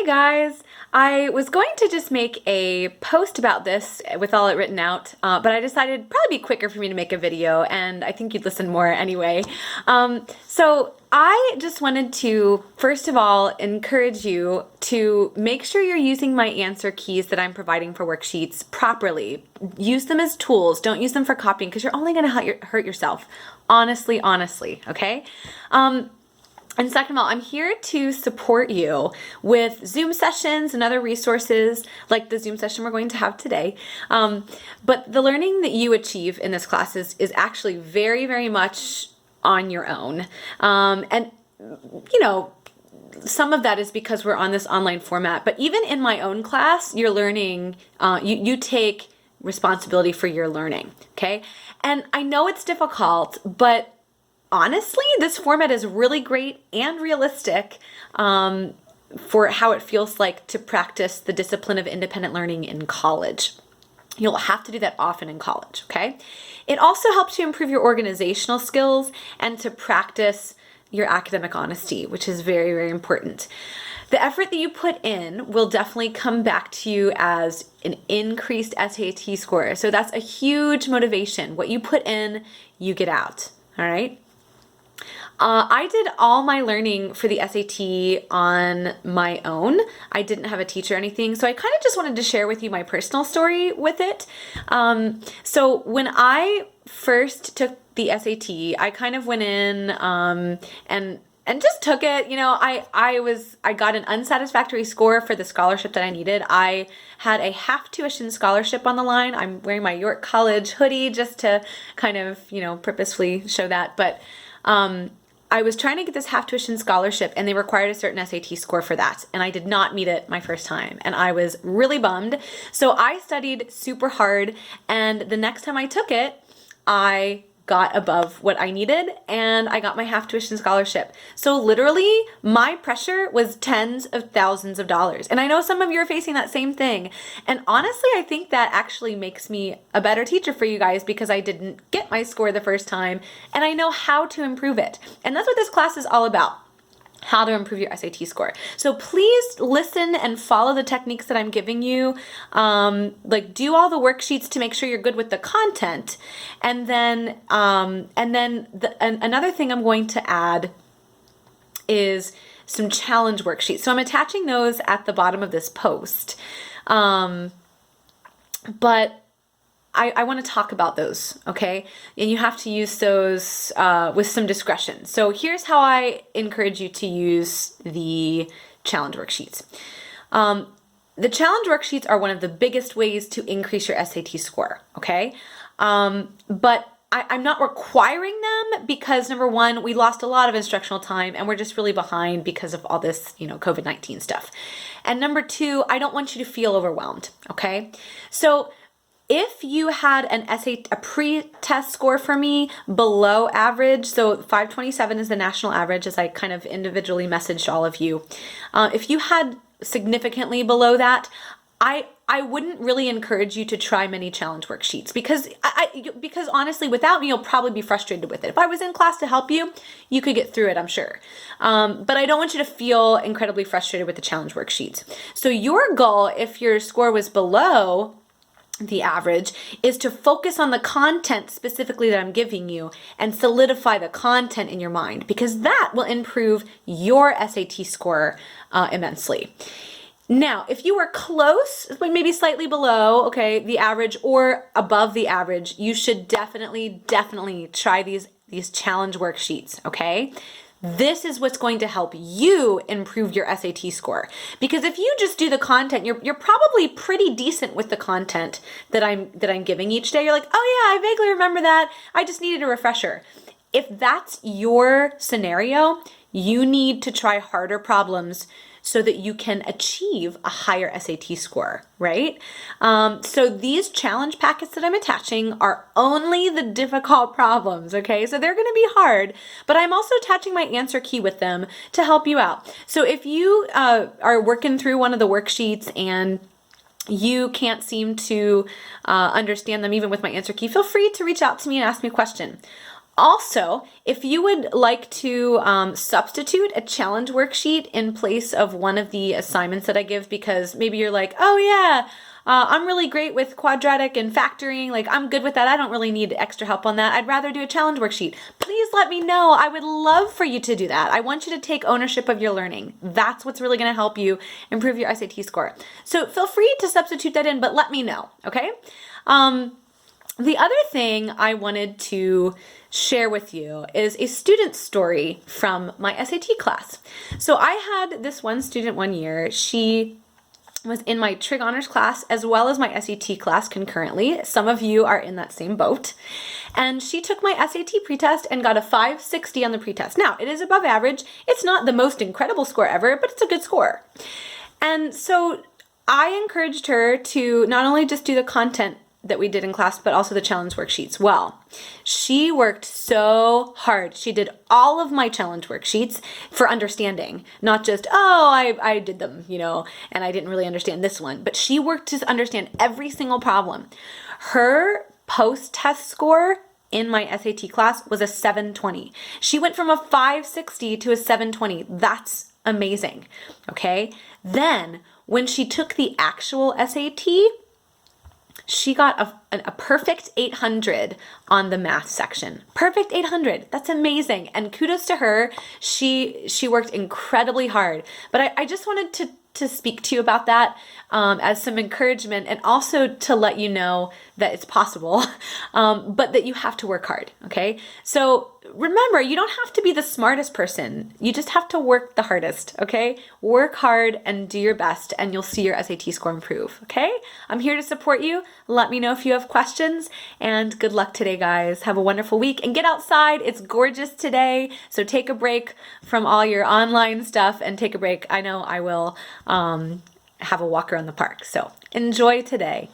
Hey guys, I was going to just make a post about this with all it written out, but I decided it'd probably be quicker for me to make a video, and I think you'd listen more anyway. So I just wanted to, first of all, encourage you to make sure you're using my answer keys that I'm providing for worksheets properly. Use them as tools. Don't use them for copying because you're only going to hurt yourself. Honestly, okay? And second of all, I'm here to support you with Zoom sessions and other resources like the Zoom session we're going to have today. But the learning that you achieve in this class is actually very, very much on your own. And, you know, some of that is because we're on this online format. But even in my own class, you're learning, you take responsibility for your learning, okay? And I know it's difficult, but honestly, this format is really great and realistic for how it feels like to practice the discipline of independent learning in college. You'll have to do that often in college, okay? It also helps you improve your organizational skills and to practice your academic honesty, which is very, very important. The effort that you put in will definitely come back to you as an increased SAT score. So that's a huge motivation. What you put in, you get out, all right? I did all my learning for the SAT on my own. I didn't have a teacher or anything, so I kind of just wanted to share with you my personal story with it. So when I first took the SAT, I kind of went in and just took it. You know, I got an unsatisfactory score for the scholarship that I needed. I had a half tuition scholarship on the line. I'm wearing my York College hoodie just to kind of, you know, purposefully show that, but I was trying to get this half tuition scholarship and they required a certain SAT score for that. And I did not meet it my first time. And I was really bummed. So I studied super hard. And the next time I took it, I got above what I needed and I got my half tuition scholarship. So literally my pressure was tens of thousands of dollars. And I know some of you are facing that same thing. And honestly, I think that actually makes me a better teacher for you guys because I didn't get my score the first time and I know how to improve it. And that's what this class is all about. How to improve your SAT score. So please listen and follow the techniques that I'm giving you. Like do all the worksheets to make sure you're good with the content. And then another thing I'm going to add is some challenge worksheets. So I'm attaching those at the bottom of this post. But I want to talk about those, okay? And you have to use those with some discretion. So here's how I encourage you to use the challenge worksheets. The challenge worksheets are one of the biggest ways to increase your SAT score, okay? But I'm not requiring them because number one, we lost a lot of instructional time and we're just really behind because of all this, you know, COVID-19 stuff. And number two, I don't want you to feel overwhelmed, okay? So if you had a pre-test score for me below average, so 527 is the national average as I kind of individually messaged all of you. If you had significantly below that, I wouldn't really encourage you to try many challenge worksheets because because honestly, without me, you'll probably be frustrated with it. If I was in class to help you, you could get through it, I'm sure. But I don't want you to feel incredibly frustrated with the challenge worksheets. So your goal, if your score was below the average, is to focus on the content specifically that I'm giving you and solidify the content in your mind because that will improve your SAT score immensely. Now, if you were close, maybe slightly below, okay, the average or above the average, you should definitely try these challenge worksheets, okay? This is what's going to help you improve your SAT score. Because if you just do the content, you're probably pretty decent with the content that I'm giving each day. You're like, oh yeah, I vaguely remember that. I just needed a refresher. If that's your scenario, you need to try harder problems so that you can achieve a higher SAT score, right? So these challenge packets that I'm attaching are only the difficult problems, okay? So they're gonna be hard, but I'm also attaching my answer key with them to help you out. So if you are working through one of the worksheets and you can't seem to understand them even with my answer key, feel free to reach out to me and ask me a question. Also, if you would like to substitute a challenge worksheet in place of one of the assignments that I give, because maybe you're like, oh yeah, I'm really great with quadratic and factoring, like I'm good with that, I don't really need extra help on that, I'd rather do a challenge worksheet. Please let me know. I would love for you to do that. I want you to take ownership of your learning. That's what's really going to help you improve your SAT score. So feel free to substitute that in, but let me know, okay? The other thing I wanted to share with you is a student story from my SAT class. So I had this one student one year. She was in my Trig Honors class as well as my SAT class concurrently. Some of you are in that same boat. And she took my SAT pretest and got a 560 on the pretest. Now, it is above average. It's not the most incredible score ever, but it's a good score. And so I encouraged her to not only just do the content that we did in class, but also the challenge worksheets well. She worked so hard. She did all of my challenge worksheets for understanding, not just, oh, I did them, and I didn't really understand this one, but she worked to understand every single problem. Her post-test score in my SAT class was a 720. She went from a 560 to a 720. That's amazing, okay? Then when she took the actual SAT, she got a perfect 800 on the math section. Perfect 800. That's amazing. And kudos to her. She worked incredibly hard. But I just wanted to speak to you about that as some encouragement, and also to let you know that it's possible, but that you have to work hard, okay? So remember, you don't have to be the smartest person. You just have to work the hardest, okay? Work hard and do your best, and you'll see your SAT score improve, okay? I'm here to support you. Let me know if you have questions, and good luck today, guys. Have a wonderful week, and get outside. It's gorgeous today, so take a break from all your online stuff and take a break. I know I will have a walk around the park, so enjoy today.